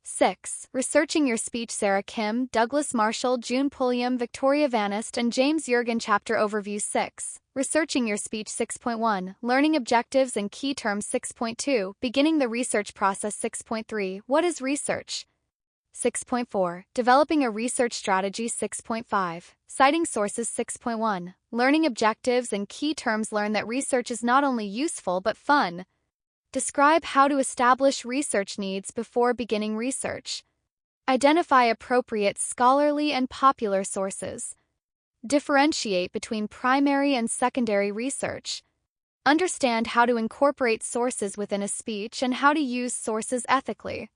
6. Researching your speech. Sarah Kim, Douglas Marshall, June Pulliam, Victoria Vanist, and James Jurgen. Chapter Overview. 6. Researching your speech. 6.1. Learning objectives and key terms. 6.2. Beginning the research process. 6.3. What is research? 6.4. Developing a research strategy. 6.5. Citing sources. 6.1. Learning objectives and key terms. Learn that research is not only useful but fun. Describe how to establish research needs before beginning research. Identify appropriate scholarly and popular sources. Differentiate between primary and secondary research. Understand how to incorporate sources within a speech and how to use sources ethically.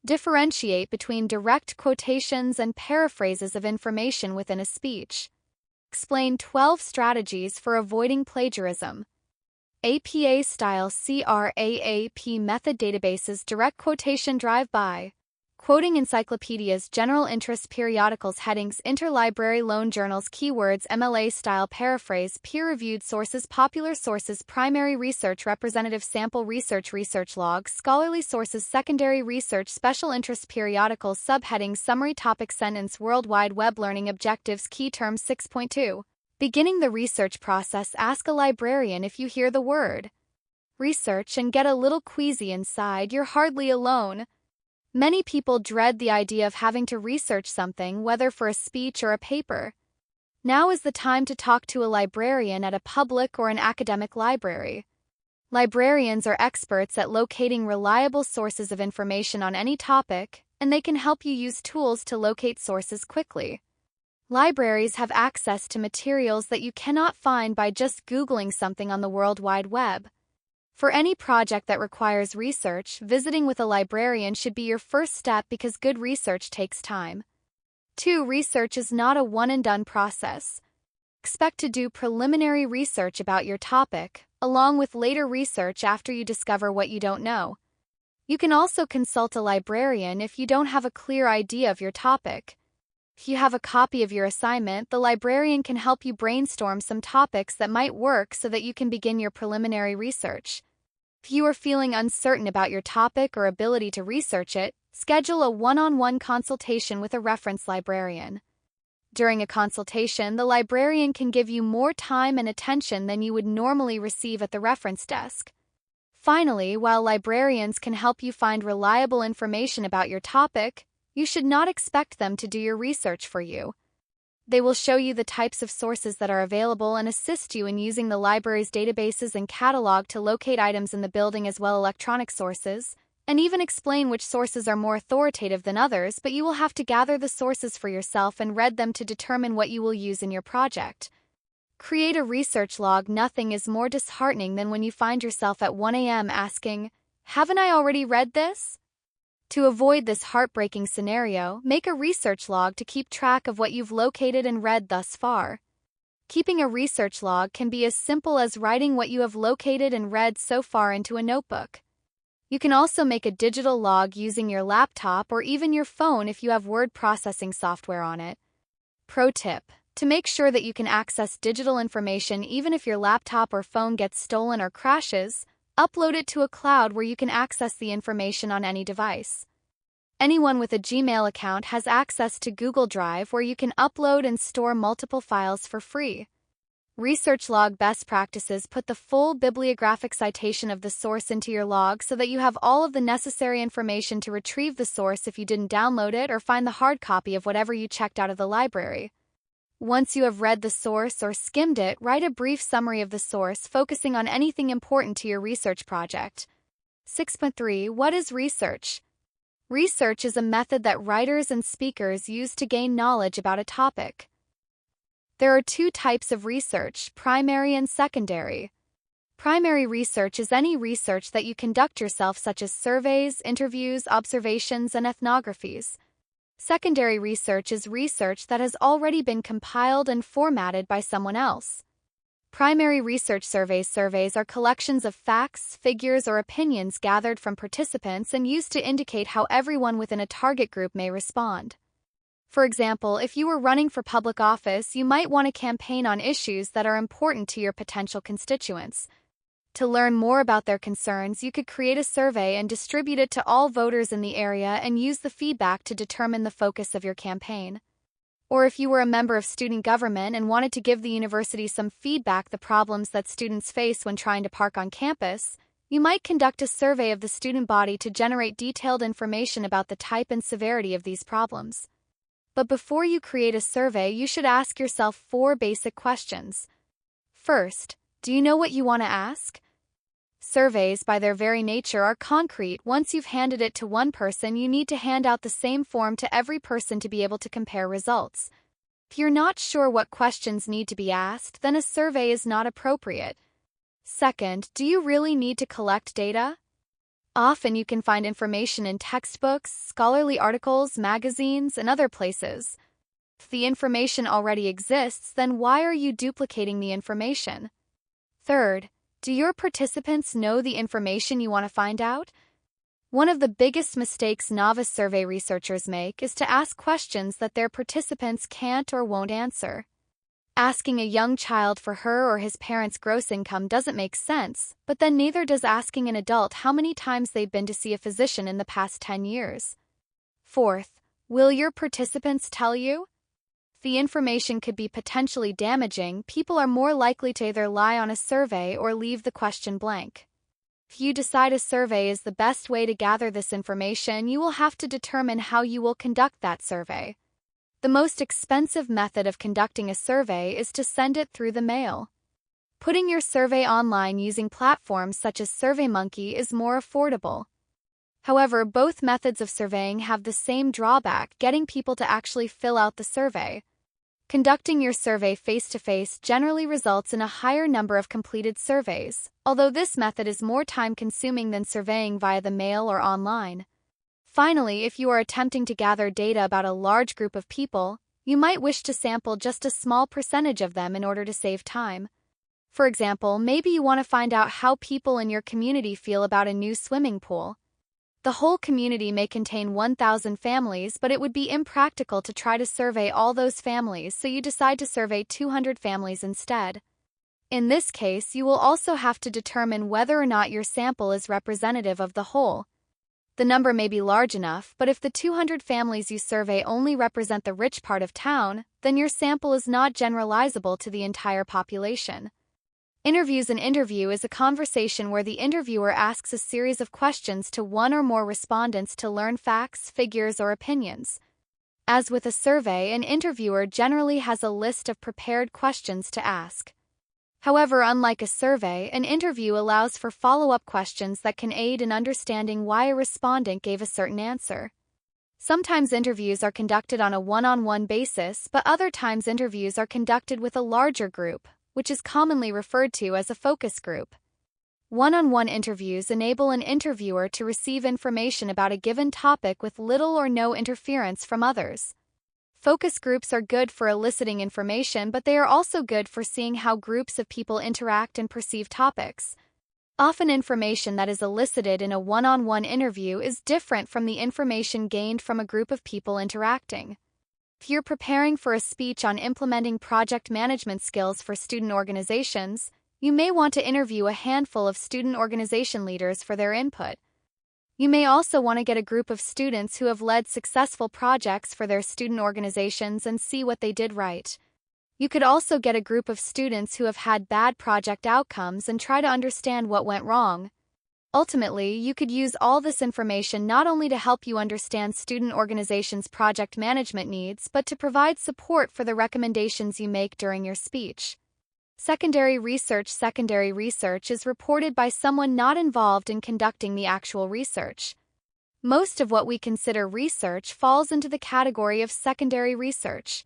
Differentiate between direct quotations and paraphrases of information within a speech. Explain 12 strategies for avoiding plagiarism. APA-style CRAAP method. Databases. Direct quotation. Drive-by quoting. Encyclopedias, general interest periodicals. Headings. Interlibrary loan journals. Keywords. MLA-style paraphrase. Peer-reviewed sources. Popular sources. Primary research. Representative sample research. Research logs. Scholarly sources. Secondary research. Special interest periodicals. Subheadings. Summary topic. Sentence. World Wide Web. Learning objectives. Key terms. 6.2. Beginning the research process. Ask a librarian if you hear the word research and get a little queasy inside. You're hardly alone. Many people dread the idea of having to research something, whether for a speech or a paper. Now is the time to talk to a librarian at a public or an academic library. Librarians are experts at locating reliable sources of information on any topic, and they can help you use tools to locate sources quickly. Libraries have access to materials that you cannot find by just Googling something on the World Wide Web. For any project that requires research, visiting with a librarian should be your first step because good research takes time. 2. Research is not a one-and-done process. Expect to do preliminary research about your topic, along with later research after you discover what you don't know. You can also consult a librarian if you don't have a clear idea of your topic. If you have a copy of your assignment, the librarian can help you brainstorm some topics that might work so that you can begin your preliminary research. If you are feeling uncertain about your topic or ability to research it, schedule a one-on-one consultation with a reference librarian. During a consultation, the librarian can give you more time and attention than you would normally receive at the reference desk. Finally, while librarians can help you find reliable information about your topic, you should not expect them to do your research for you. They will show you the types of sources that are available and assist you in using the library's databases and catalog to locate items in the building as well as electronic sources, and even explain which sources are more authoritative than others, but you will have to gather the sources for yourself and read them to determine what you will use in your project. Create a research log. Nothing is more disheartening than when you find yourself at 1 a.m. asking, "Haven't I already read this?" To avoid this heartbreaking scenario, make a research log to keep track of what you've located and read thus far. Keeping a research log can be as simple as writing what you have located and read so far into a notebook. You can also make a digital log using your laptop or even your phone if you have word processing software on it. Pro tip: to make sure that you can access digital information even if your laptop or phone gets stolen or crashes, upload it to a cloud where you can access the information on any device. Anyone with a Gmail account has access to Google Drive where you can upload and store multiple files for free. Research log best practices: put the full bibliographic citation of the source into your log so that you have all of the necessary information to retrieve the source if you didn't download it or find the hard copy of whatever you checked out of the library. Once you have read the source or skimmed it, write a brief summary of the source, focusing on anything important to your research project. 6.3. What is research? Research is a method that writers and speakers use to gain knowledge about a topic. There are two types of research: primary and secondary. Primary research is any research that you conduct yourself, such as surveys, interviews, observations, and ethnographies. Secondary research is research that has already been compiled and formatted by someone else. Primary research surveys are collections of facts, figures, or opinions gathered from participants and used to indicate how everyone within a target group may respond. For example, if you were running for public office, you might want to campaign on issues that are important to your potential constituents. To learn more about their concerns, you could create a survey and distribute it to all voters in the area and use the feedback to determine the focus of your campaign. Or if you were a member of student government and wanted to give the university some feedback the problems that students face when trying to park on campus, you might conduct a survey of the student body to generate detailed information about the type and severity of these problems. But before you create a survey, you should ask yourself 4 basic questions. First, do you know what you want to ask? Surveys, by their very nature, are concrete. Once you've handed it to one person, you need to hand out the same form to every person to be able to compare results. If you're not sure what questions need to be asked, then a survey is not appropriate. Second, do you really need to collect data? Often you can find information in textbooks, scholarly articles, magazines, and other places. If the information already exists, then why are you duplicating the information? Third, do your participants know the information you want to find out? One of the biggest mistakes novice survey researchers make is to ask questions that their participants can't or won't answer. Asking a young child for her or his parents' gross income doesn't make sense, but then neither does asking an adult how many times they've been to see a physician in the past 10 years. Fourth, will your participants tell you? The information could be potentially damaging. People are more likely to either lie on a survey or leave the question blank. If you decide a survey is the best way to gather this information, you will have to determine how you will conduct that survey. The most expensive method of conducting a survey is to send it through the mail. Putting your survey online using platforms such as SurveyMonkey is more affordable. However, both methods of surveying have the same drawback: getting people to actually fill out the survey. Conducting your survey face-to-face generally results in a higher number of completed surveys, although this method is more time-consuming than surveying via the mail or online. Finally, if you are attempting to gather data about a large group of people, you might wish to sample just a small percentage of them in order to save time. For example, maybe you want to find out how people in your community feel about a new swimming pool. The whole community may contain 1,000 families, but it would be impractical to try to survey all those families, so you decide to survey 200 families instead. In this case, you will also have to determine whether or not your sample is representative of the whole. The number may be large enough, but if the 200 families you survey only represent the rich part of town, then your sample is not generalizable to the entire population. Interviews. An interview is a conversation where the interviewer asks a series of questions to one or more respondents to learn facts, figures, or opinions. As with a survey, an interviewer generally has a list of prepared questions to ask. However, unlike a survey, an interview allows for follow-up questions that can aid in understanding why a respondent gave a certain answer. Sometimes interviews are conducted on a one-on-one basis, but other times interviews are conducted with a larger group, which is commonly referred to as a focus group. One-on-one interviews enable an interviewer to receive information about a given topic with little or no interference from others. Focus groups are good for eliciting information, but they are also good for seeing how groups of people interact and perceive topics. Often information that is elicited in a one-on-one interview is different from the information gained from a group of people interacting. If you're preparing for a speech on implementing project management skills for student organizations, you may want to interview a handful of student organization leaders for their input. You may also want to get a group of students who have led successful projects for their student organizations and see what they did right. You could also get a group of students who have had bad project outcomes and try to understand what went wrong. Ultimately, you could use all this information not only to help you understand student organizations' project management needs, but to provide support for the recommendations you make during your speech. Secondary research. Secondary research is reported by someone not involved in conducting the actual research. Most of what we consider research falls into the category of secondary research.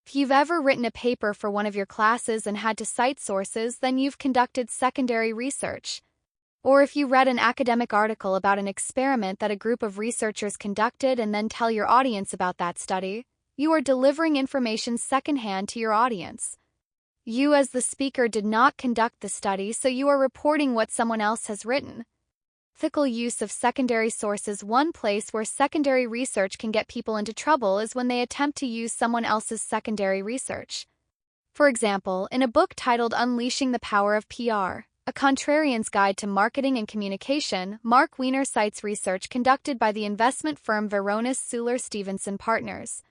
If you've ever written a paper for one of your classes and had to cite sources, then you've conducted secondary research. Or if you read an academic article about an experiment that a group of researchers conducted and then tell your audience about that study, you are delivering information secondhand to your audience. You as the speaker did not conduct the study, so you are reporting what someone else has written. Ethical use of secondary sources. One place where secondary research can get people into trouble is when they attempt to use someone else's secondary research. For example, in a book titled Unleashing the Power of PR, A Contrarian's Guide to Marketing and Communication, Mark Wiener cites research conducted by the investment firm Varonis Suler Stevenson Partners.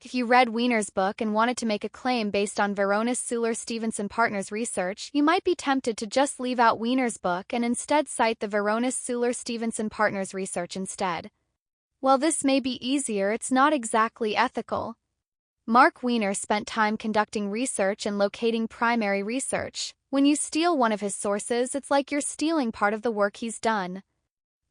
If you read Wiener's book and wanted to make a claim based on Varonis Suler Stevenson Partners research, you might be tempted to just leave out Wiener's book and instead cite the Varonis Suler Stevenson Partners research instead. While this may be easier, it's not exactly ethical. Mark Wiener spent time conducting research and locating primary research. When you steal one of his sources, it's like you're stealing part of the work he's done.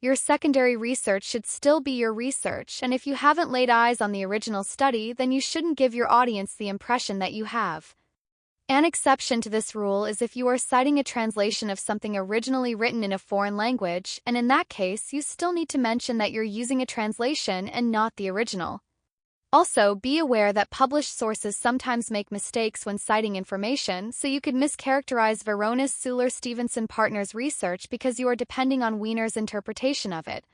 Your secondary research should still be your research, and if you haven't laid eyes on the original study, then you shouldn't give your audience the impression that you have. An exception to this rule is if you are citing a translation of something originally written in a foreign language, and in that case, you still need to mention that you're using a translation and not the original. Also, be aware that published sources sometimes make mistakes when citing information, so you could mischaracterize Varonis Suler Stevenson Partners research because you are depending on Wiener's interpretation of it.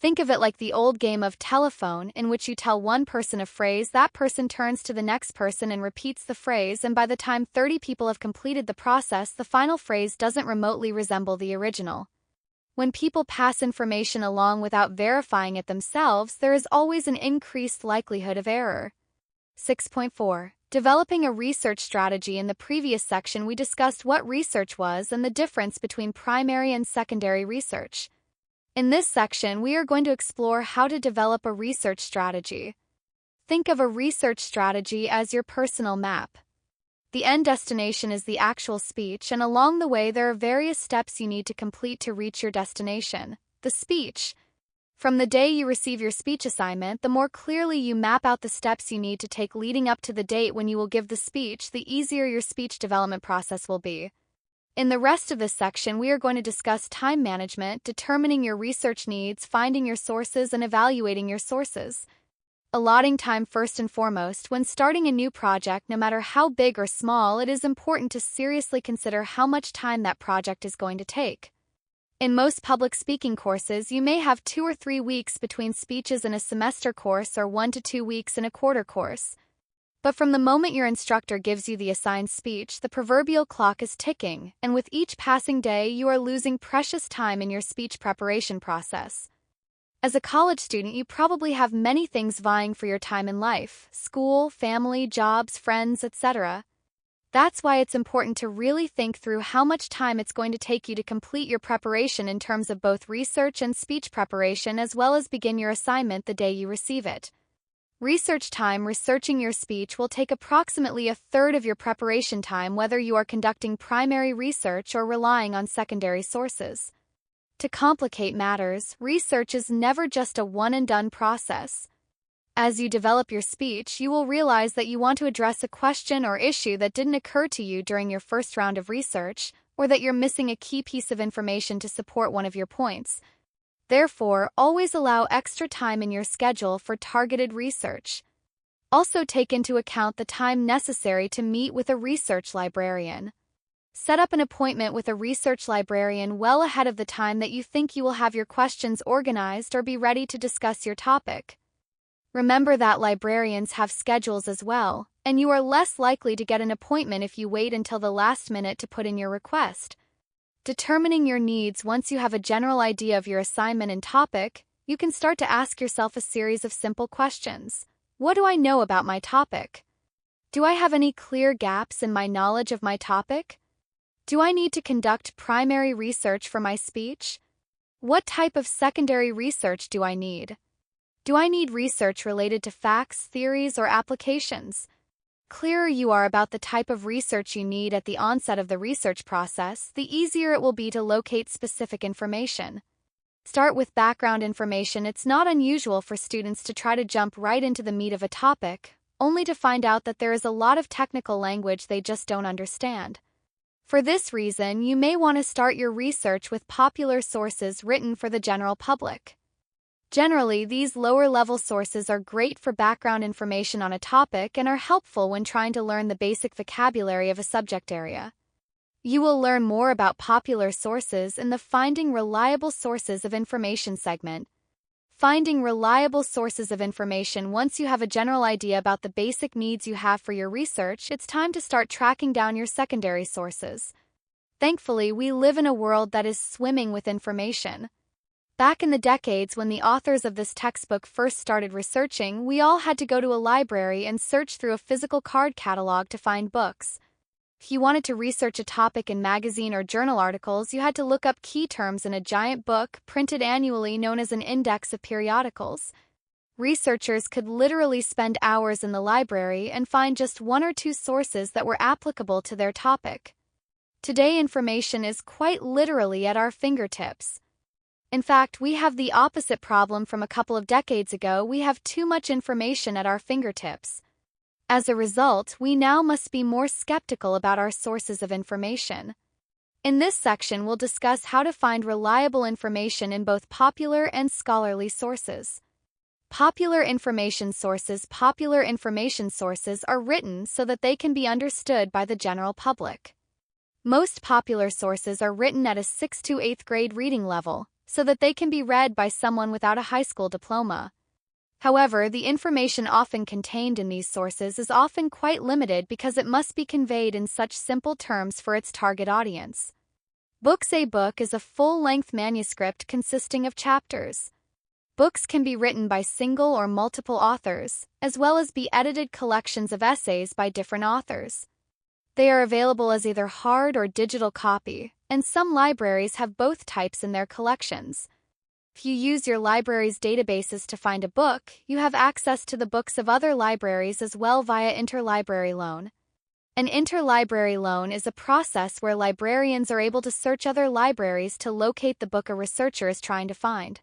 Think of it like the old game of telephone, in which you tell one person a phrase, that person turns to the next person and repeats the phrase, and by the time 30 people have completed the process, the final phrase doesn't remotely resemble the original. When people pass information along without verifying it themselves, there is always an increased likelihood of error. 6.4. Developing a research strategy. In the previous section, we discussed what research was and the difference between primary and secondary research. In this section, we are going to explore how to develop a research strategy. Think of a research strategy as your personal map. The end destination is the actual speech, and along the way there are various steps you need to complete to reach your destination, the speech. From the day you receive your speech assignment, the more clearly you map out the steps you need to take leading up to the date when you will give the speech, the easier your speech development process will be. In the rest of this section, we are going to discuss time management, determining your research needs, finding your sources, and evaluating your sources. Allotting time. First and foremost, when starting a new project, no matter how big or small, it is important to seriously consider how much time that project is going to take. In most public speaking courses, you may have 2 or 3 weeks between speeches in a semester course or 1 to 2 weeks in a quarter course. But from the moment your instructor gives you the assigned speech, the proverbial clock is ticking, and with each passing day, you are losing precious time in your speech preparation process. As a college student, you probably have many things vying for your time in life: school, family, jobs, friends, etc. That's why it's important to really think through how much time it's going to take you to complete your preparation in terms of both research and speech preparation, as well as begin your assignment the day you receive it. Research time. Researching your speech will take approximately a third of your preparation time, whether you are conducting primary research or relying on secondary sources. To complicate matters, research is never just a one-and-done process. As you develop your speech, you will realize that you want to address a question or issue that didn't occur to you during your first round of research, or that you're missing a key piece of information to support one of your points. Therefore, always allow extra time in your schedule for targeted research. Also take into account the time necessary to meet with a research librarian. Set up an appointment with a research librarian well ahead of the time that you think you will have your questions organized or be ready to discuss your topic. Remember that librarians have schedules as well, and you are less likely to get an appointment if you wait until the last minute to put in your request. Determining your needs. Once you have a general idea of your assignment and topic, you can start to ask yourself a series of simple questions. What do I know about my topic? Do I have any clear gaps in my knowledge of my topic? Do I need to conduct primary research for my speech? What type of secondary research do I need? Do I need research related to facts, theories, or applications? Clearer you are about the type of research you need at the onset of the research process, the easier it will be to locate specific information. Start with background information. It's not unusual for students to try to jump right into the meat of a topic, only to find out that there is a lot of technical language they just don't understand. For this reason, you may want to start your research with popular sources written for the general public. Generally, these lower-level sources are great for background information on a topic and are helpful when trying to learn the basic vocabulary of a subject area. You will learn more about popular sources in the Finding Reliable Sources of Information segment. Finding reliable sources of information. Once you have a general idea about the basic needs you have for your research, it's time to start tracking down your secondary sources. Thankfully, we live in a world that is swimming with information. Back in the decades when the authors of this textbook first started researching, we all had to go to a library and search through a physical card catalog to find books. If you wanted to research a topic in magazine or journal articles, you had to look up key terms in a giant book printed annually known as an index of periodicals. Researchers could literally spend hours in the library and find just one or two sources that were applicable to their topic. Today, information is quite literally at our fingertips. In fact, we have the opposite problem from a couple of decades ago. We have too much information at our fingertips. As a result, we now must be more skeptical about our sources of information. In this section, we'll discuss how to find reliable information in both popular and scholarly sources. Popular information sources are written so that they can be understood by the general public. Most popular sources are written at a 6th to 8th grade reading level, so that they can be read by someone without a high school diploma. However, the information often contained in these sources is often quite limited because it must be conveyed in such simple terms for its target audience. A book is a full-length manuscript consisting of chapters. Books can be written by single or multiple authors, as well as be edited collections of essays by different authors. They are available as either hard or digital copy, and some libraries have both types in their collections. If you use your library's databases to find a book, you have access to the books of other libraries as well via interlibrary loan. An interlibrary loan is a process where librarians are able to search other libraries to locate the book a researcher is trying to find.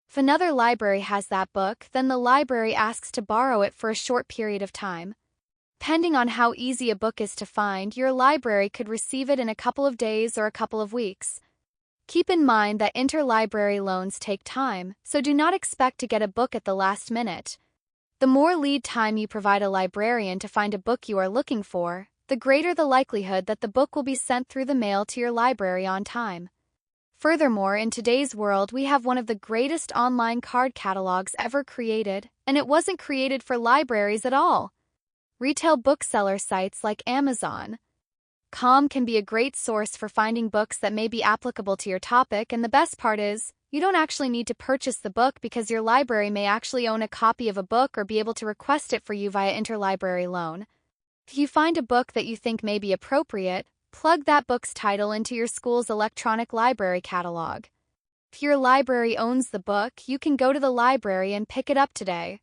If another library has that book, then the library asks to borrow it for a short period of time. Depending on how easy a book is to find, your library could receive it in a couple of days or a couple of weeks. Keep in mind that interlibrary loans take time, so do not expect to get a book at the last minute. The more lead time you provide a librarian to find a book you are looking for, the greater the likelihood that the book will be sent through the mail to your library on time. Furthermore, in today's world, we have one of the greatest online card catalogs ever created, and it wasn't created for libraries at all. Retail bookseller sites like Amazon.com can be a great source for finding books that may be applicable to your topic, and the best part is, you don't actually need to purchase the book because your library may actually own a copy of a book or be able to request it for you via interlibrary loan. If you find a book that you think may be appropriate, plug that book's title into your school's electronic library catalog. If your library owns the book, you can go to the library and pick it up today.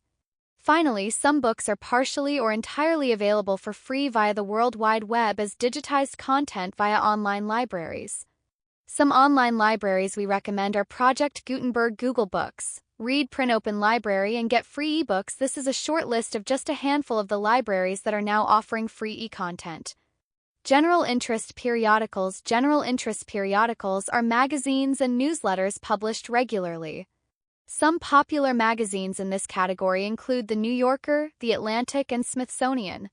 Finally, some books are partially or entirely available for free via the World Wide Web as digitized content via online libraries. Some online libraries we recommend are Project Gutenberg, Google Books, Read Print Open Library, and Get Free eBooks. This is a short list of just a handful of the libraries that are now offering free e-content. General interest periodicals are magazines and newsletters published regularly. Some popular magazines in this category include The New Yorker, The Atlantic, and Smithsonian.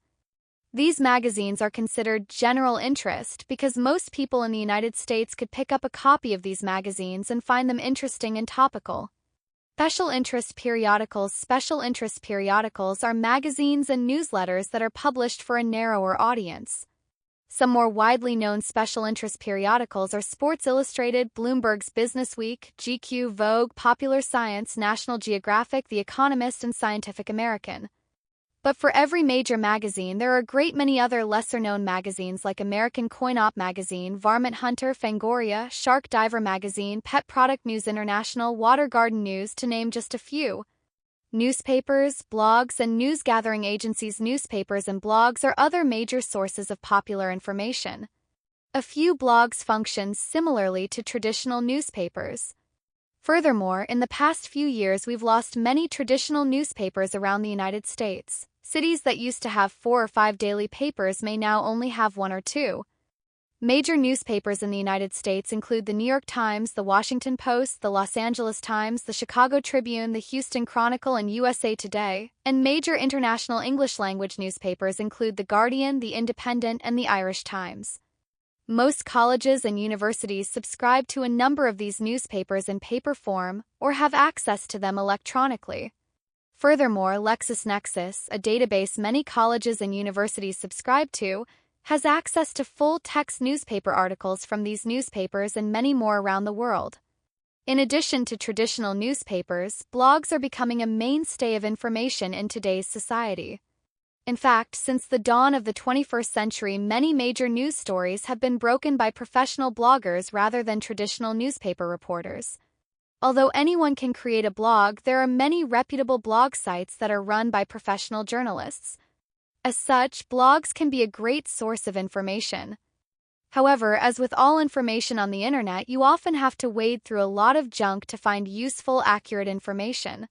These magazines are considered general interest because most people in the United States could pick up a copy of these magazines and find them interesting and topical. Special interest periodicals are magazines and newsletters that are published for a narrower audience. Some more widely known special interest periodicals are Sports Illustrated, Bloomberg's Businessweek, GQ, Vogue, Popular Science, National Geographic, The Economist, and Scientific American. But for every major magazine, there are a great many other lesser-known magazines like American Coin-Op Magazine, Varmint Hunter, Fangoria, Shark Diver Magazine, Pet Product News International, Water Garden News, to name just a few. Newspapers, blogs, and news-gathering agencies. Newspapers and blogs are other major sources of popular information. A few blogs function similarly to traditional newspapers. Furthermore, in the past few years we've lost many traditional newspapers around the United States. Cities that used to have 4 or 5 daily papers may now only have 1 or 2. Major newspapers in the United States include the New York Times, the Washington Post, the Los Angeles Times, the Chicago Tribune, the Houston Chronicle, and USA Today, and major international English-language newspapers include The Guardian, The Independent, and the Irish Times. Most colleges and universities subscribe to a number of these newspapers in paper form or have access to them electronically. Furthermore, LexisNexis, a database many colleges and universities subscribe to, has access to full-text newspaper articles from these newspapers and many more around the world. In addition to traditional newspapers, blogs are becoming a mainstay of information in today's society. In fact, since the dawn of the 21st century, many major news stories have been broken by professional bloggers rather than traditional newspaper reporters. Although anyone can create a blog, there are many reputable blog sites that are run by professional journalists. As such, blogs can be a great source of information. However, as with all information on the internet, you often have to wade through a lot of junk to find useful, accurate information.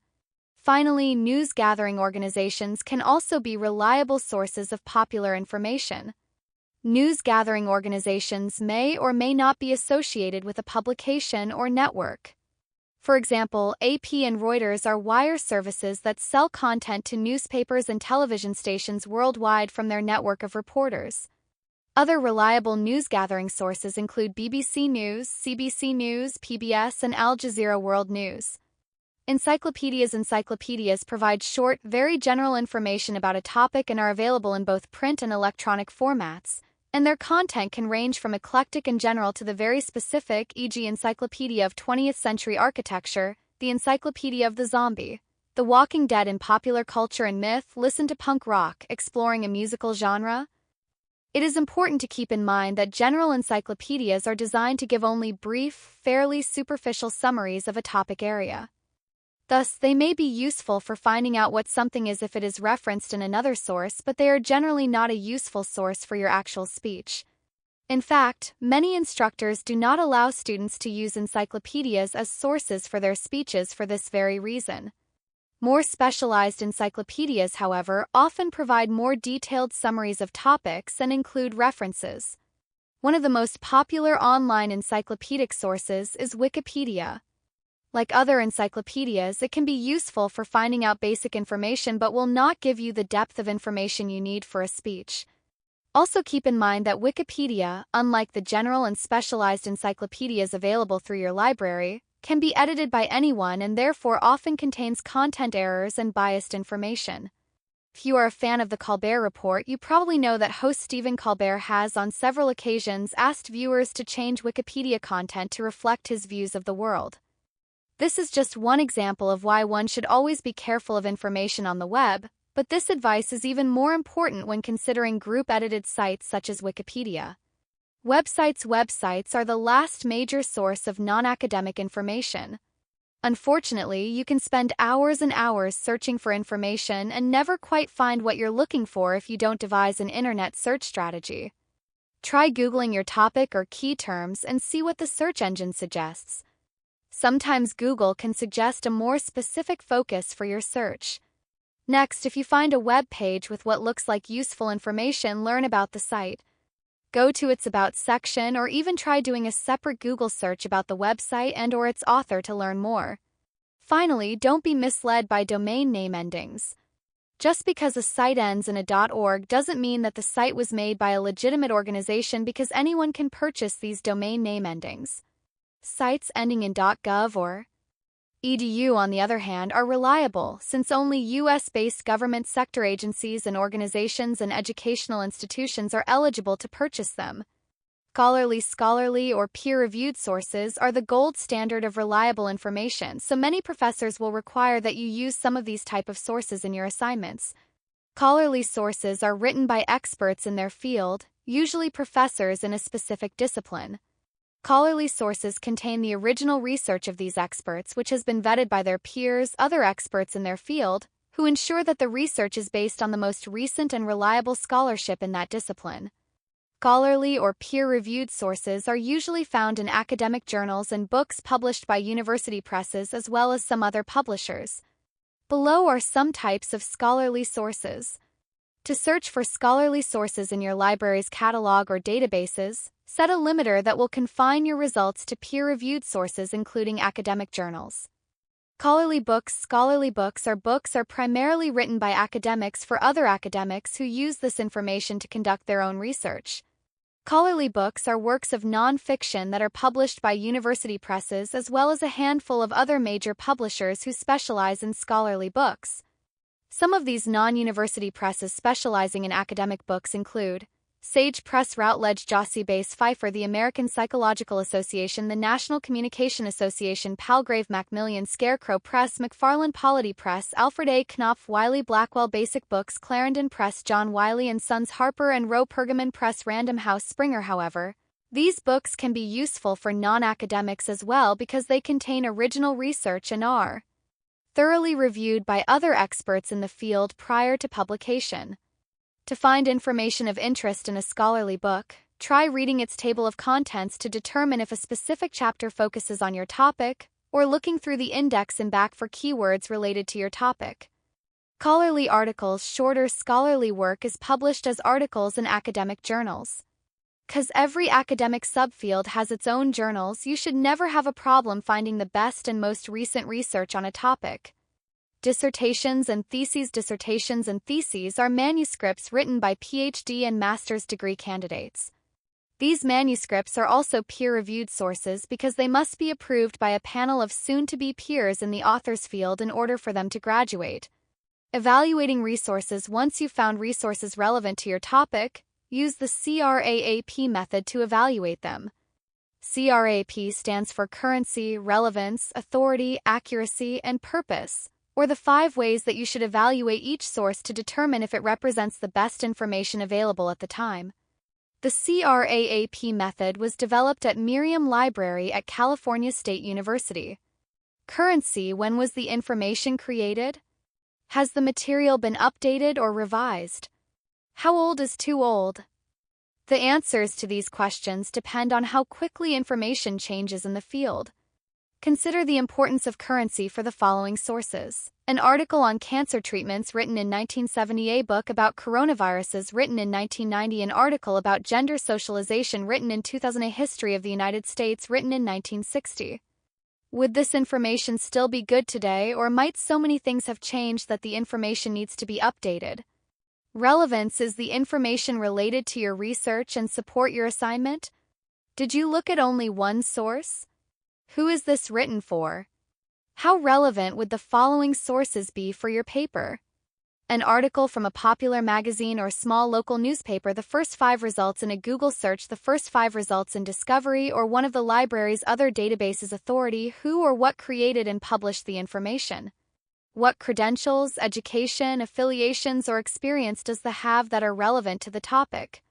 Finally, news-gathering organizations can also be reliable sources of popular information. News-gathering organizations may or may not be associated with a publication or network. For example, AP and Reuters are wire services that sell content to newspapers and television stations worldwide from their network of reporters. Other reliable news-gathering sources include BBC News, CBC News, PBS, and Al Jazeera World News. Encyclopedias provide short, very general information about a topic and are available in both print and electronic formats, and their content can range from eclectic and general to the very specific, e.g. Encyclopedia of 20th Century Architecture, the Encyclopedia of the Zombie, The Walking Dead in popular culture and myth, listen to punk rock, exploring a musical genre. It is important to keep in mind that general encyclopedias are designed to give only brief, fairly superficial summaries of a topic area. Thus, they may be useful for finding out what something is if it is referenced in another source, but they are generally not a useful source for your actual speech. In fact, many instructors do not allow students to use encyclopedias as sources for their speeches for this very reason. More specialized encyclopedias, however, often provide more detailed summaries of topics and include references. One of the most popular online encyclopedic sources is Wikipedia. Like other encyclopedias, it can be useful for finding out basic information but will not give you the depth of information you need for a speech. Also keep in mind that Wikipedia, unlike the general and specialized encyclopedias available through your library, can be edited by anyone and therefore often contains content errors and biased information. If you are a fan of The Colbert Report, you probably know that host Stephen Colbert has on several occasions asked viewers to change Wikipedia content to reflect his views of the world. This is just one example of why one should always be careful of information on the web, but this advice is even more important when considering group-edited sites such as Wikipedia. Websites are the last major source of non-academic information. Unfortunately, you can spend hours and hours searching for information and never quite find what you're looking for if you don't devise an internet search strategy. Try Googling your topic or key terms and see what the search engine suggests. Sometimes Google can suggest a more specific focus for your search. Next, if you find a web page with what looks like useful information, learn about the site. Go to its About section or even try doing a separate Google search about the website and/or its author to learn more. Finally, don't be misled by domain name endings. Just because a site ends in a .org doesn't mean that the site was made by a legitimate organization, because anyone can purchase these domain name endings. Sites ending in .gov or .edu, on the other hand, are reliable, since only U.S.-based government sector agencies and organizations and educational institutions are eligible to purchase them. Scholarly or peer-reviewed sources are the gold standard of reliable information, so many professors will require that you use some of these type of sources in your assignments. Scholarly sources are written by experts in their field, usually professors in a specific discipline. Scholarly sources contain the original research of these experts, which has been vetted by their peers, other experts in their field, who ensure that the research is based on the most recent and reliable scholarship in that discipline. Scholarly or peer-reviewed sources are usually found in academic journals and books published by university presses as well as some other publishers. Below are some types of scholarly sources. To search for scholarly sources in your library's catalog or databases, set a limiter that will confine your results to peer-reviewed sources, including academic journals. Scholarly books are primarily written by academics for other academics who use this information to conduct their own research. Scholarly books are works of non-fiction that are published by university presses as well as a handful of other major publishers who specialize in scholarly books. Some of these non-university presses specializing in academic books include Sage Press Routledge Jossie Base Pfeiffer The American Psychological Association The National Communication Association Palgrave Macmillan Scarecrow Press McFarland Polity Press Alfred A. Knopf Wiley Blackwell Basic Books Clarendon Press John Wiley & Sons Harper & Row Pergamon Press Random House Springer However, these books can be useful for non-academics as well because they contain original research and are thoroughly reviewed by other experts in the field prior to publication. To find information of interest in a scholarly book, try reading its table of contents to determine if a specific chapter focuses on your topic, or looking through the index and back for keywords related to your topic. Scholarly articles Shorter scholarly work is published as articles in academic journals. 'Cause every academic subfield has its own journals, you should never have a problem finding the best and most recent research on a topic. Dissertations and theses are manuscripts written by PhD and master's degree candidates. These manuscripts are also peer-reviewed sources because they must be approved by a panel of soon-to-be peers in the author's field in order for them to graduate. Evaluating resources Once you've found resources relevant to your topic, use the CRAAP method to evaluate them. CRAP stands for Currency, Relevance, Authority, Accuracy, and Purpose, or the 5 ways that you should evaluate each source to determine if it represents the best information available at the time. The CRAAP method was developed at Merriam Library at California State University. Currency When was the information created? Has the material been updated or revised? How old is too old? The answers to these questions depend on how quickly information changes in the field. Consider the importance of currency for the following sources. An article on cancer treatments written in 1970, a book about coronaviruses written in 1990, an article about gender socialization written in 2000, a history of the United States written in 1960. Would this information still be good today, or might so many things have changed that the information needs to be updated? Relevance is the information related to your research and support your assignment. Did you look at only one source? Who is this written for? How relevant would the following sources be for your paper? An article from a popular magazine or small local newspaper. The first 5 results in a Google search. The first 5 results in Discovery or one of the library's other databases. Authority. Who or what created and published the information? What credentials, education, affiliations, or experience does the have that are relevant to the topic?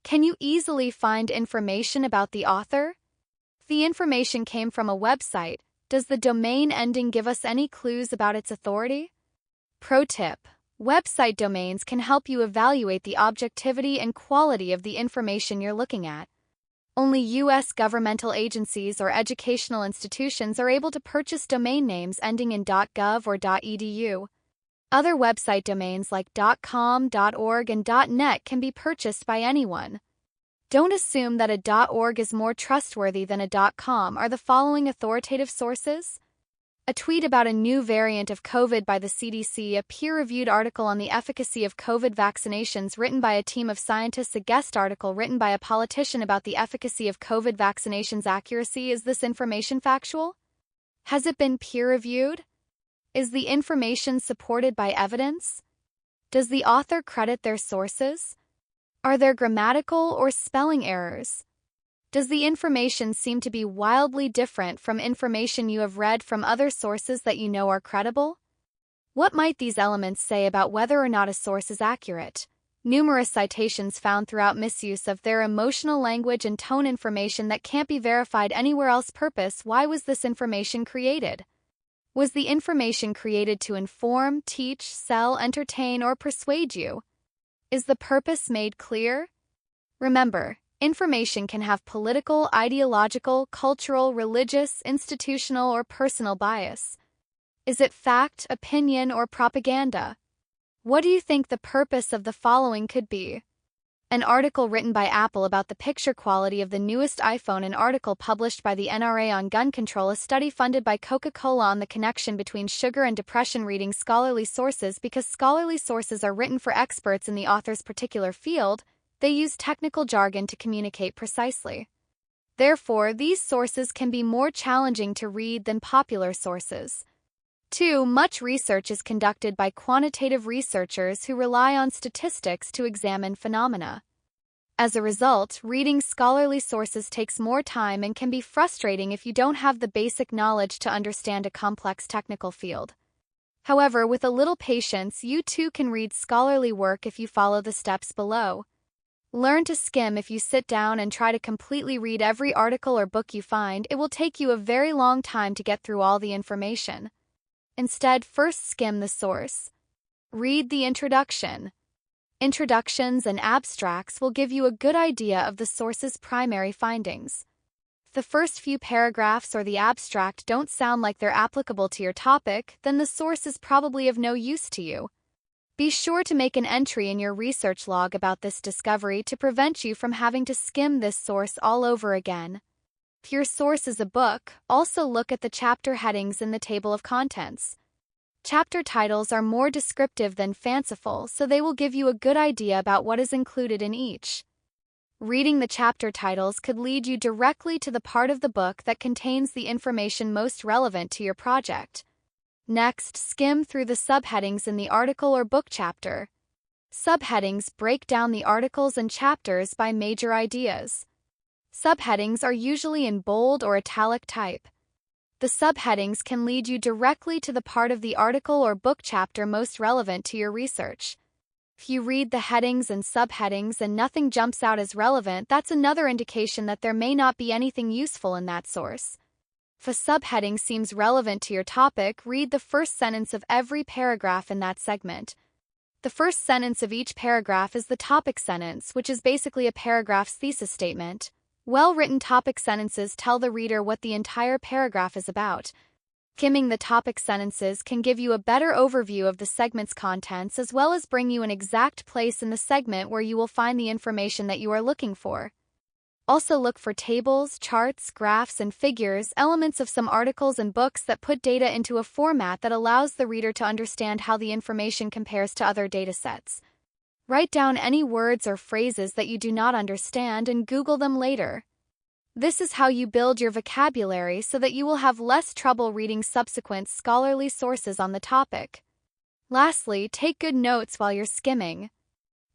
Can you easily find information about the author? If the information came from a website, does the domain ending give us any clues about its authority? Pro tip: website domains can help you evaluate the objectivity and quality of the information you're looking at. Only U.S. governmental agencies or educational institutions are able to purchase domain names ending in .gov or .edu. Other website domains like .com, .org, and .net can be purchased by anyone. Don't assume that a .org is more trustworthy than a .com. Are the following authoritative sources? A tweet about a new variant of COVID by the CDC, a peer-reviewed article on the efficacy of COVID vaccinations written by a team of scientists, a guest article written by a politician about the efficacy of COVID vaccinations. Accuracy: is this information factual? Has it been peer-reviewed? Is the information supported by evidence? Does the author credit their sources? Are there grammatical or spelling errors? Does the information seem to be wildly different from information you have read from other sources that you know are credible? What might these elements say about whether or not a source is accurate? Numerous citations found throughout misuse of their emotional language and tone information that can't be verified anywhere else. Purpose: why was this information created? Was the information created to inform, teach, sell, entertain, or persuade you? Is the purpose made clear? Remember, information can have political, ideological, cultural, religious, institutional, or personal bias. Is it fact, opinion, or propaganda? What do you think the purpose of the following could be? An article written by Apple about the picture quality of the newest iPhone. An article published by the NRA on gun control. A study funded by Coca-Cola on the connection between sugar and depression. Reading scholarly sources: because scholarly sources are written for experts in the author's particular field, they use technical jargon to communicate precisely. Therefore, these sources can be more challenging to read than popular sources. 2. Much research is conducted by quantitative researchers who rely on statistics to examine phenomena. As a result, reading scholarly sources takes more time and can be frustrating if you don't have the basic knowledge to understand a complex technical field. However, with a little patience, you too can read scholarly work if you follow the steps below. Learn to skim. If you sit down and try to completely read every article or book you find, it will take you a very long time to get through all the information. Instead, first skim the source. Read the introduction. Introductions and abstracts will give you a good idea of the source's primary findings. If the first few paragraphs or the abstract don't sound like they're applicable to your topic, then the source is probably of no use to you. Be sure to make an entry in your research log about this discovery to prevent you from having to skim this source all over again. If your source is a book, also look at the chapter headings in the table of contents. Chapter titles are more descriptive than fanciful, so they will give you a good idea about what is included in each. Reading the chapter titles could lead you directly to the part of the book that contains the information most relevant to your project. Next, skim through the subheadings in the article or book chapter. Subheadings break down the articles and chapters by major ideas. Subheadings are usually in bold or italic type. The subheadings can lead you directly to the part of the article or book chapter most relevant to your research. If you read the headings and subheadings and nothing jumps out as relevant, that's another indication that there may not be anything useful in that source. If a subheading seems relevant to your topic, read the first sentence of every paragraph in that segment. The first sentence of each paragraph is the topic sentence, which is basically a paragraph's thesis statement. Well-written topic sentences tell the reader what the entire paragraph is about. Skimming the topic sentences can give you a better overview of the segment's contents as well as bring you an exact place in the segment where you will find the information that you are looking for. Also look for tables, charts, graphs, and figures, elements of some articles and books that put data into a format that allows the reader to understand how the information compares to other datasets. Write down any words or phrases that you do not understand and Google them later. This is how you build your vocabulary so that you will have less trouble reading subsequent scholarly sources on the topic. Lastly, take good notes while you're skimming.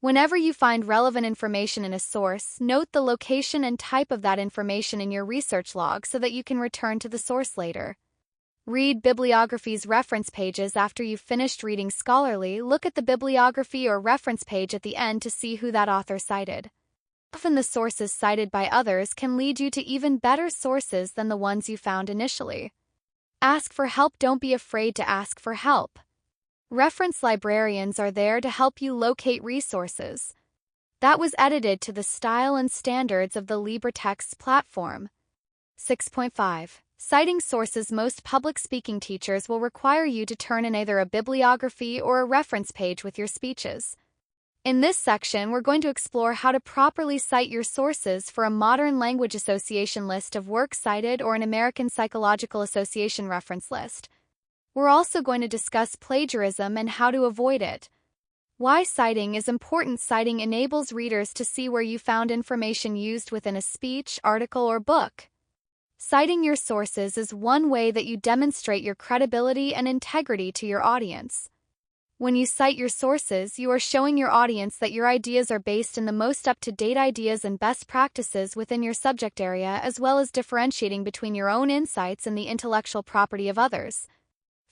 Whenever you find relevant information in a source, note the location and type of that information in your research log so that you can return to the source later. Read bibliography's reference pages after you've finished reading scholarly. Look at the bibliography or reference page at the end to see who that author cited. Often the sources cited by others can lead you to even better sources than the ones you found initially. Ask for help. Don't be afraid to ask for help. Reference librarians are there to help you locate resources. That was edited to the style and standards of the LibreText platform. 6.5. Citing sources. Most public speaking teachers will require you to turn in either a bibliography or a reference page with your speeches. In this section, we're going to explore how to properly cite your sources for a Modern Language Association list of works cited or an American Psychological Association reference list. We're also going to discuss plagiarism and how to avoid it. Why citing is important. Citing enables readers to see where you found information used within a speech, article, or book. Citing your sources is one way that you demonstrate your credibility and integrity to your audience. When you cite your sources, you are showing your audience that your ideas are based in the most up-to-date ideas and best practices within your subject area, as well as differentiating between your own insights and the intellectual property of others.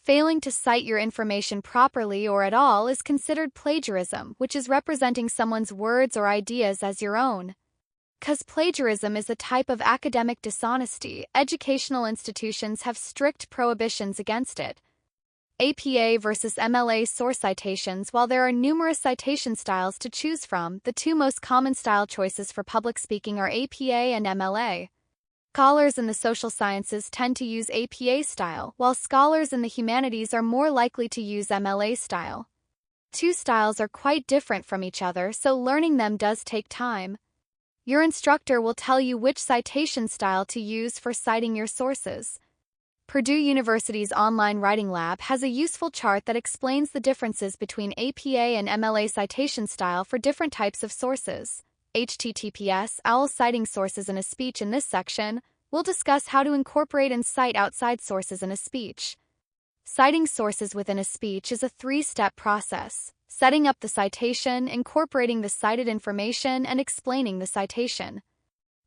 Failing to cite your information properly or at all is considered plagiarism, which is representing someone's words or ideas as your own. Because plagiarism is a type of academic dishonesty, educational institutions have strict prohibitions against it. APA versus MLA source citations. While there are numerous citation styles to choose from, the two most common style choices for public speaking are APA and MLA. Scholars in the social sciences tend to use APA style, while scholars in the humanities are more likely to use MLA style. Two styles are quite different from each other, so learning them does take time. Your instructor will tell you which citation style to use for citing your sources. Purdue University's online writing lab has a useful chart that explains the differences between APA and MLA citation style for different types of sources. https OWL citing sources in a speech. In this section, we'll discuss how to incorporate and cite outside sources in a speech. Citing sources within a speech is a three-step process. setting up the citation, incorporating the cited information, and explaining the citation.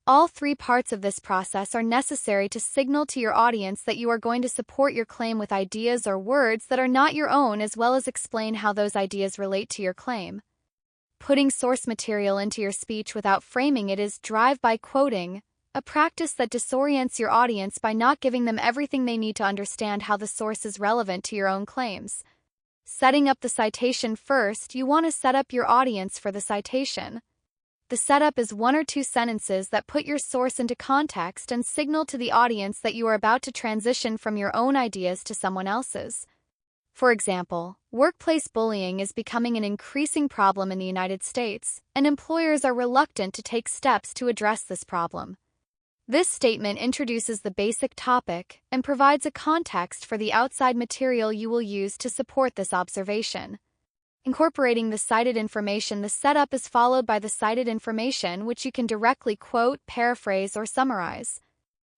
All three parts of this process are necessary to signal to your audience that you are going to support your claim with ideas or words that are not your own, as well as explain how those ideas relate to your claim. Putting source material into your speech without framing it is drive-by quoting, a practice that disorients your audience by not giving them everything they need to understand how the source is relevant to your own claims. Setting up the citation first, you want to set up your audience for the citation. The setup is one or two sentences that put your source into context and signal to the audience that you are about to transition from your own ideas to someone else's. For example, workplace bullying is becoming an increasing problem in the United States, and employers are reluctant to take steps to address this problem. This statement introduces the basic topic and provides a context for the outside material you will use to support this observation. Incorporating the cited information, the setup is followed by the cited information, which you can directly quote, paraphrase, or summarize.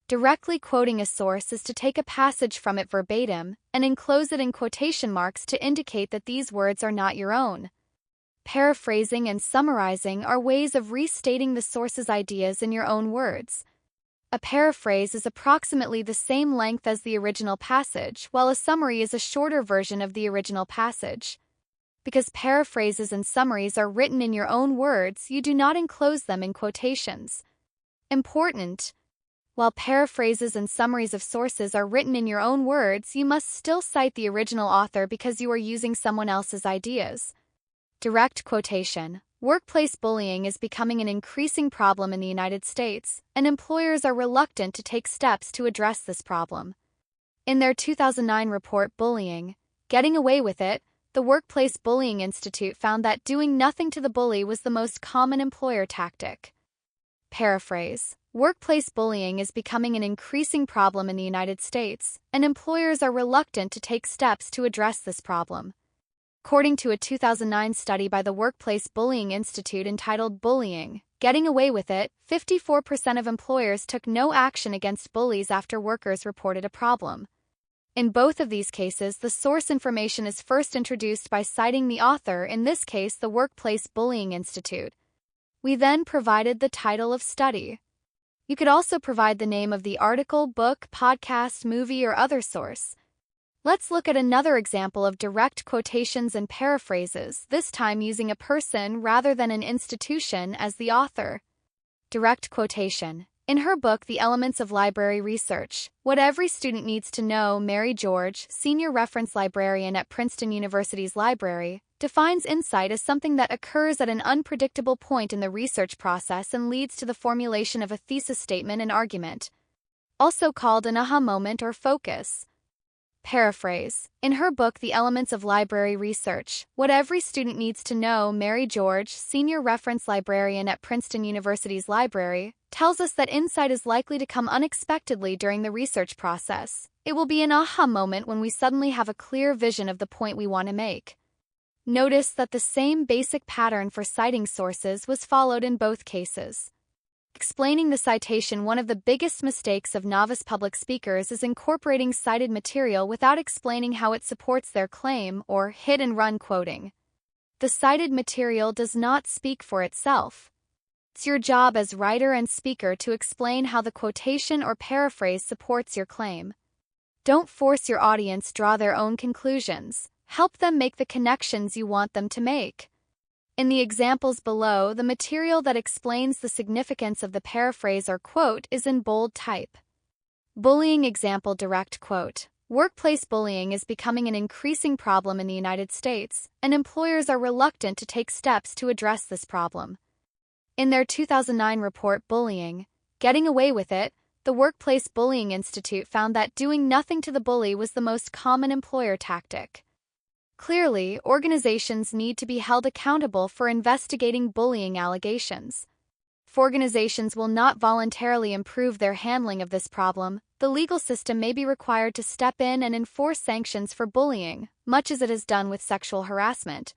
Directly quoting a source is to take a passage from it verbatim and enclose it in quotation marks to indicate that these words are not your own. Paraphrasing and summarizing are ways of restating the source's ideas in your own words. A paraphrase is approximately the same length as the original passage, while a summary is a shorter version of the original passage. Because paraphrases and summaries are written in your own words, you do not enclose them in quotations. Important: while paraphrases and summaries of sources are written in your own words, you must still cite the original author because you are using someone else's ideas. Direct quotation. Workplace bullying is becoming an increasing problem in the United States, and employers are reluctant to take steps to address this problem. In their 2009 report, Bullying: Getting Away with It, the Workplace Bullying Institute found that doing nothing to the bully was the most common employer tactic. Paraphrase: workplace bullying is becoming an increasing problem in the United States, and employers are reluctant to take steps to address this problem. According to a 2009 study by the Workplace Bullying Institute entitled Bullying: Getting Away with It, 54% of employers took no action against bullies after workers reported a problem. In both of these cases, the source information is first introduced by citing the author, in this case the Workplace Bullying Institute. We then provided the title of study. You could also provide the name of the article, book, podcast, movie, or other source. Let's look at another example of direct quotations and paraphrases, this time using a person rather than an institution as the author. Direct quotation. In her book, The Elements of Library Research, What Every Student Needs to Know, Mary George, senior reference librarian at Princeton University's library, defines insight as something that occurs at an unpredictable point in the research process and leads to the formulation of a thesis statement and argument, also called an aha moment or focus. Paraphrase. In her book, The Elements of Library Research, What Every Student Needs to Know, Mary George, senior reference librarian at Princeton University's library, tells us that insight is likely to come unexpectedly during the research process. It will be an aha moment when we suddenly have a clear vision of the point we want to make. Notice that the same basic pattern for citing sources was followed in both cases. Explaining the citation. One of the biggest mistakes of novice public speakers is incorporating cited material without explaining how it supports their claim, or hit-and-run quoting. The cited material does not speak for itself. It's your job as writer and speaker to explain how the quotation or paraphrase supports your claim. Don't force your audience draw their own conclusions. Help them make the connections you want them to make. In the examples below, the material that explains the significance of the paraphrase or quote is in bold type. Bullying example. Direct quote. Workplace bullying is becoming an increasing problem in the United States, and employers are reluctant to take steps to address this problem. In their 2009 report, Bullying: Getting Away with It, the Workplace Bullying Institute found that doing nothing to the bully was the most common employer tactic. Clearly, organizations need to be held accountable for investigating bullying allegations. If organizations will not voluntarily improve their handling of this problem, the legal system may be required to step in and enforce sanctions for bullying, much as it has done with sexual harassment.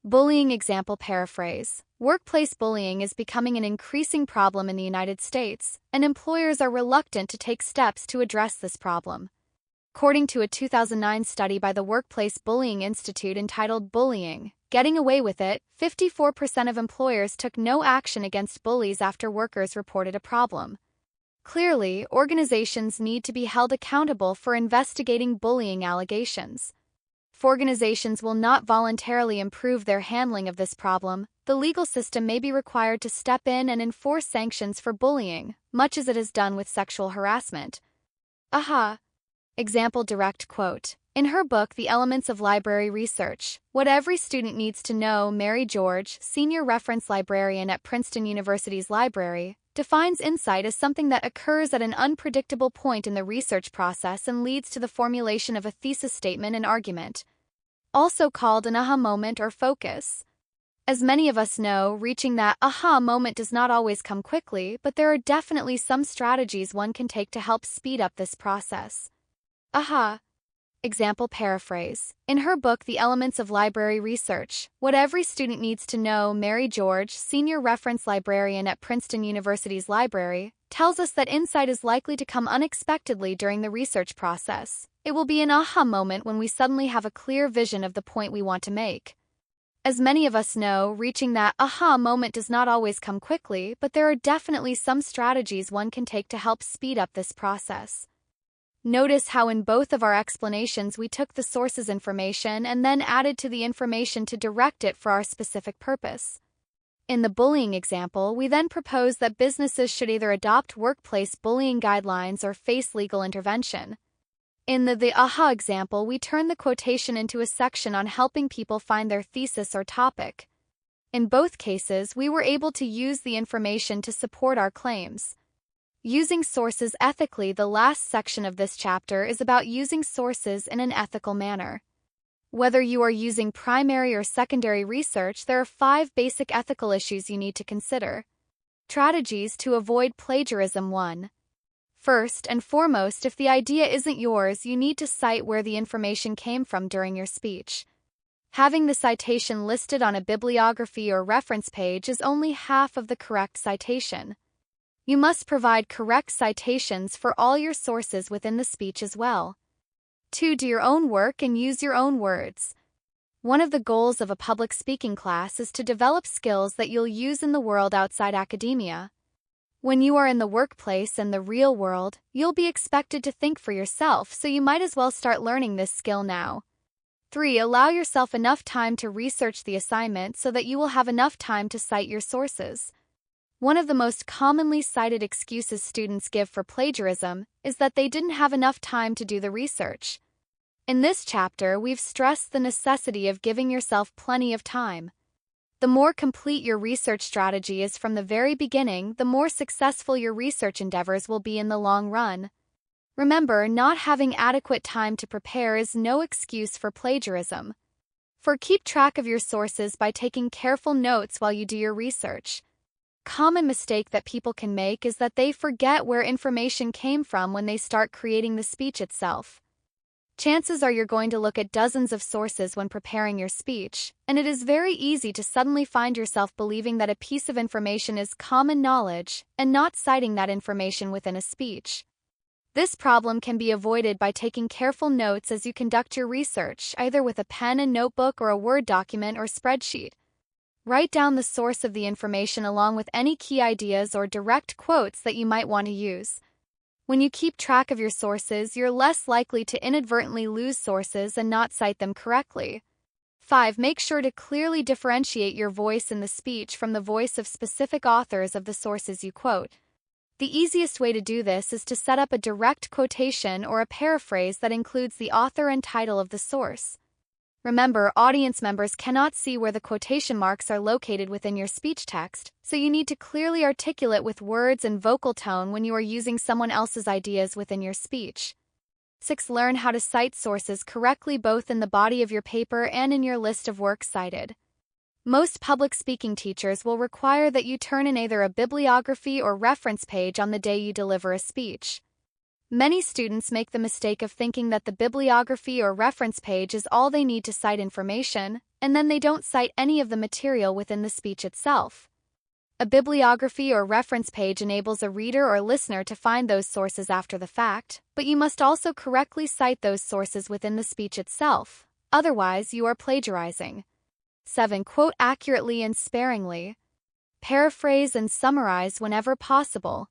Bullying example. Paraphrase. Workplace bullying is becoming an increasing problem in the United States, and employers are reluctant to take steps to address this problem. According to a 2009 study by the Workplace Bullying Institute entitled Bullying: Getting away with it, 54% of employers took no action against bullies after workers reported a problem. Clearly, organizations need to be held accountable for investigating bullying allegations. If organizations will not voluntarily improve their handling of this problem, the legal system may be required to step in and enforce sanctions for bullying, much as it has done with sexual harassment. Aha! Example direct quote. In her book The Elements of Library Research, What Every Student Needs to Know, Mary George, senior reference librarian at Princeton University's library, defines insight as something that occurs at an unpredictable point in the research process and leads to the formulation of a thesis statement and argument, also called an aha moment or focus. As many of us know, reaching that aha moment does not always come quickly, but there are definitely some strategies one can take to help speed up this process. Aha! Example paraphrase. In her book The Elements of Library Research, What Every Student Needs to Know, Mary George, senior reference librarian at Princeton University's library, tells us that insight is likely to come unexpectedly during the research process. It will be an aha moment when we suddenly have a clear vision of the point we want to make. As many of us know, reaching that aha moment does not always come quickly, but there are definitely some strategies one can take to help speed up this process. Notice how in both of our explanations we took the source's information and then added to the information to direct it for our specific purpose. In the bullying example, we then proposed that businesses should either adopt workplace bullying guidelines or face legal intervention. In the aha example, we turned the quotation into a section on helping people find their thesis or topic. In both cases, we were able to use the information to support our claims. Using sources ethically. The last section of this chapter is about using sources in an ethical manner. Whether you are using primary or secondary research, there are 5 basic ethical issues you need to consider. Strategies to avoid plagiarism. 1. First and foremost, if the idea isn't yours, you need to cite where the information came from during your speech. Having the citation listed on a bibliography or reference page is only half of the correct citation. You must provide correct citations for all your sources within the speech as well. 2. Do your own work and use your own words. One of the goals of a public speaking class is to develop skills that you'll use in the world outside academia. When you are in the workplace and the real world, you'll be expected to think for yourself, so you might as well start learning this skill now. 3. Allow yourself enough time to research the assignment so that you will have enough time to cite your sources. One of the most commonly cited excuses students give for plagiarism is that they didn't have enough time to do the research. In this chapter, we've stressed the necessity of giving yourself plenty of time. The more complete your research strategy is from the very beginning, the more successful your research endeavors will be in the long run. Remember, not having adequate time to prepare is no excuse for plagiarism. Keep track of your sources by taking careful notes while you do your research. Common mistake that people can make is that they forget where information came from when they start creating the speech itself. Chances are you're going to look at dozens of sources when preparing your speech, and it is very easy to suddenly find yourself believing that a piece of information is common knowledge and not citing that information within a speech. This problem can be avoided by taking careful notes as you conduct your research, either with a pen and notebook or a Word document or spreadsheet. Write down the source of the information along with any key ideas or direct quotes that you might want to use. When you keep track of your sources, you're less likely to inadvertently lose sources and not cite them correctly. 5. Make sure to clearly differentiate your voice in the speech from the voice of specific authors of the sources you quote. The easiest way to do this is to set up a direct quotation or a paraphrase that includes the author and title of the source. Remember, audience members cannot see where the quotation marks are located within your speech text, so you need to clearly articulate with words and vocal tone when you are using someone else's ideas within your speech. 6. Learn how to cite sources correctly both in the body of your paper and in your list of works cited. Most public speaking teachers will require that you turn in either a bibliography or reference page on the day you deliver a speech. Many students make the mistake of thinking that the bibliography or reference page is all they need to cite information, and then they don't cite any of the material within the speech itself. A bibliography or reference page enables a reader or listener to find those sources after the fact, but you must also correctly cite those sources within the speech itself, otherwise you are plagiarizing. 7. Quote accurately and sparingly. Paraphrase and summarize whenever possible.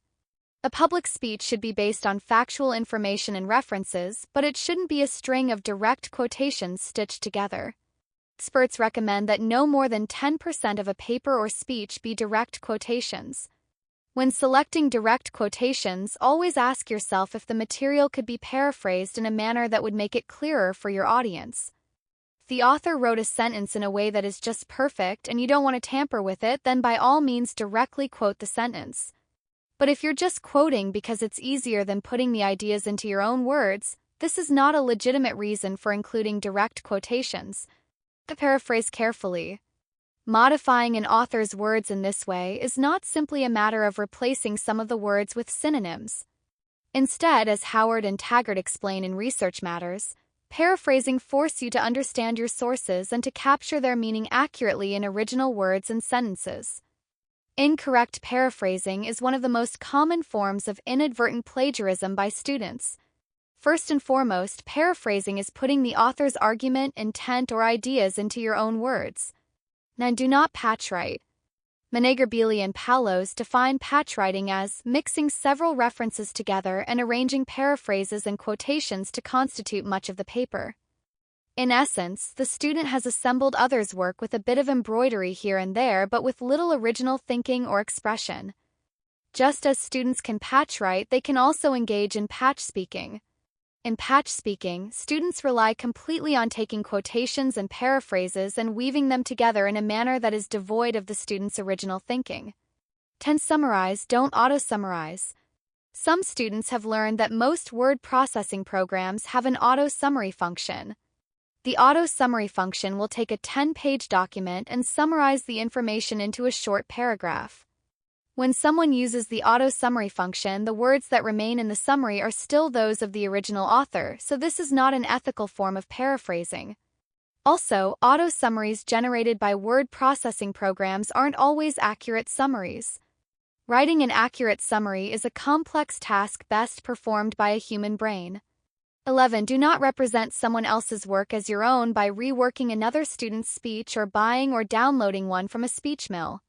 A public speech should be based on factual information and references, but it shouldn't be a string of direct quotations stitched together. Experts recommend that no more than 10% of a paper or speech be direct quotations. When selecting direct quotations, always ask yourself if the material could be paraphrased in a manner that would make it clearer for your audience. If the author wrote a sentence in a way that is just perfect and you don't want to tamper with it, then by all means directly quote the sentence. But if you're just quoting because it's easier than putting the ideas into your own words, this is not a legitimate reason for including direct quotations. To paraphrase carefully. Modifying an author's words in this way is not simply a matter of replacing some of the words with synonyms. Instead, as Howard and Taggart explain in Research Matters, paraphrasing forces you to understand your sources and to capture their meaning accurately in original words and sentences. Incorrect paraphrasing is one of the most common forms of inadvertent plagiarism by students. First and foremost, paraphrasing is putting the author's argument, intent, or ideas into your own words. Now, do not patchwrite. Menegar-Bealey and Paulos define patchwriting as mixing several references together and arranging paraphrases and quotations to constitute much of the paper. In essence, the student has assembled others' work with a bit of embroidery here and there, but with little original thinking or expression. Just as students can patchwrite, they can also engage in patch speaking. In patch speaking, students rely completely on taking quotations and paraphrases and weaving them together in a manner that is devoid of the student's original thinking. 10. Summarize, don't auto-summarize. Some students have learned that most word processing programs have an auto-summary function. The auto-summary function will take a 10-page document and summarize the information into a short paragraph. When someone uses the auto-summary function, the words that remain in the summary are still those of the original author, so this is not an ethical form of paraphrasing. Also, auto-summaries generated by word processing programs aren't always accurate summaries. Writing an accurate summary is a complex task best performed by a human brain. 11. Do not represent someone else's work as your own by reworking another student's speech or buying or downloading one from a speech mill.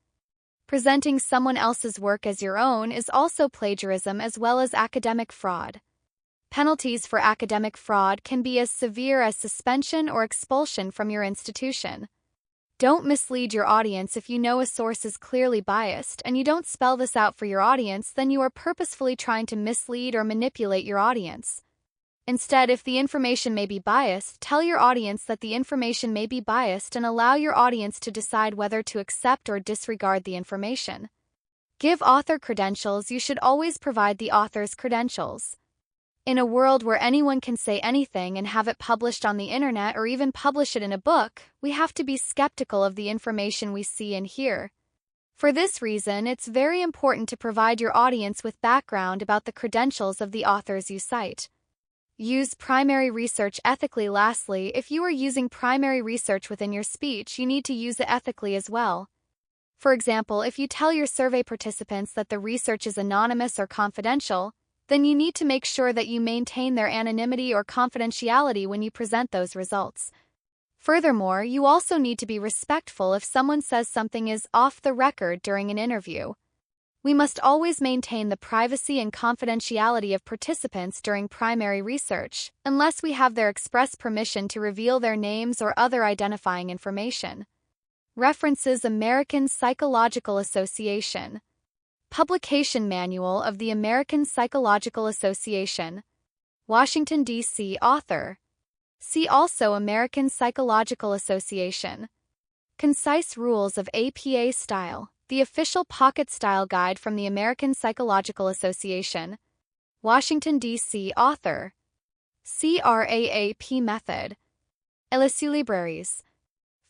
Presenting someone else's work as your own is also plagiarism as well as academic fraud. Penalties for academic fraud can be as severe as suspension or expulsion from your institution. Don't mislead your audience. If you know a source is clearly biased and you don't spell this out for your audience, then you are purposefully trying to mislead or manipulate your audience. Instead, if the information may be biased, tell your audience that the information may be biased and allow your audience to decide whether to accept or disregard the information. Give author credentials. You should always provide the author's credentials. In a world where anyone can say anything and have it published on the internet or even publish it in a book, we have to be skeptical of the information we see and hear. For this reason, it's very important to provide your audience with background about the credentials of the authors you cite. Use primary research ethically. Lastly, if you are using primary research within your speech, you need to use it ethically as well. For example, if you tell your survey participants that the research is anonymous or confidential, then you need to make sure that you maintain their anonymity or confidentiality when you present those results. Furthermore, you also need to be respectful if someone says something is off the record during an interview. We must always maintain the privacy and confidentiality of participants during primary research, unless we have their express permission to reveal their names or other identifying information. References: American Psychological Association. Publication Manual of the American Psychological Association. Washington, D.C. Author. See also American Psychological Association. Concise Rules of APA Style. The Official Pocket Style Guide from the American Psychological Association. Washington, D.C. Author. CRAAP Method. LSU Libraries.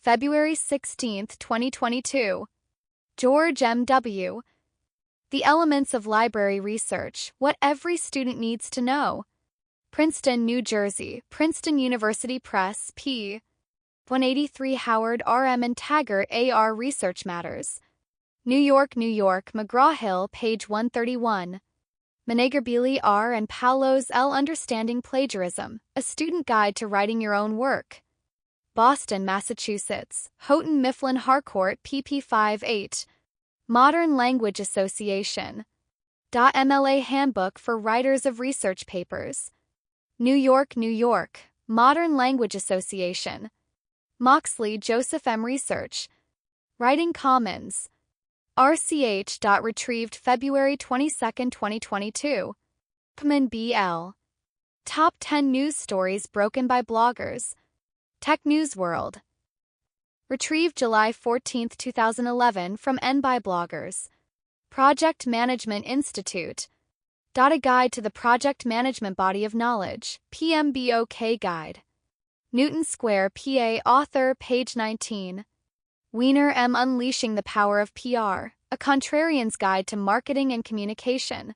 February 16, 2022. George M.W. The Elements of Library Research, What Every Student Needs to Know. Princeton, New Jersey, Princeton University Press, p. 183. Howard R.M. and Taggart A.R. Research Matters. New York, McGraw-Hill, page 131. Menegar-Bealey R. and Paulos L. Understanding Plagiarism, A Student Guide to Writing Your Own Work. Boston, Massachusetts, Houghton Mifflin Harcourt pp. 5-8. Modern Language Association. MLA Handbook for Writers of Research Papers. New York, New York, Modern Language Association. Moxley, Joseph M. Research. Writing Commons. RCH. Retrieved February 22, 2022. Pman BL. Top 10 News Stories Broken by Bloggers. Tech News World. Retrieved July 14, 2011 from N by Bloggers. Project Management Institute. A Guide to the Project Management Body of Knowledge, PMBOK Guide. Newton Square, PA. Author, page 19. Wiener M. Unleashing the Power of PR, A Contrarian's Guide to Marketing and Communication.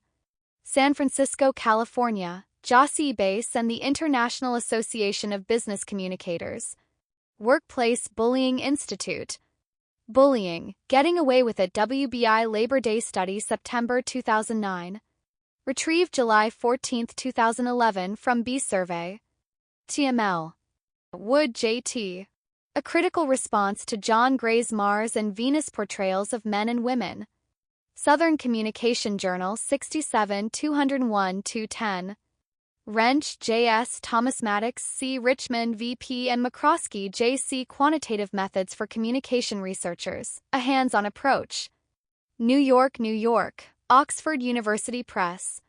San Francisco, California, Jossie Base and the International Association of Business Communicators. Workplace Bullying Institute. Bullying, Getting Away with It WBI Labor Day Study September 2009. Retrieved July 14, 2011 from B Survey. TML. Wood J.T. A Critical Response to John Gray's Mars and Venus Portrayals of Men and Women. Southern Communication Journal 67 201-210. Wrench, J.S. Thomas Maddox, C. Richmond, V.P. and McCroskey, J.C. Quantitative Methods for Communication Researchers, A Hands-on Approach. New York, New York, Oxford University Press.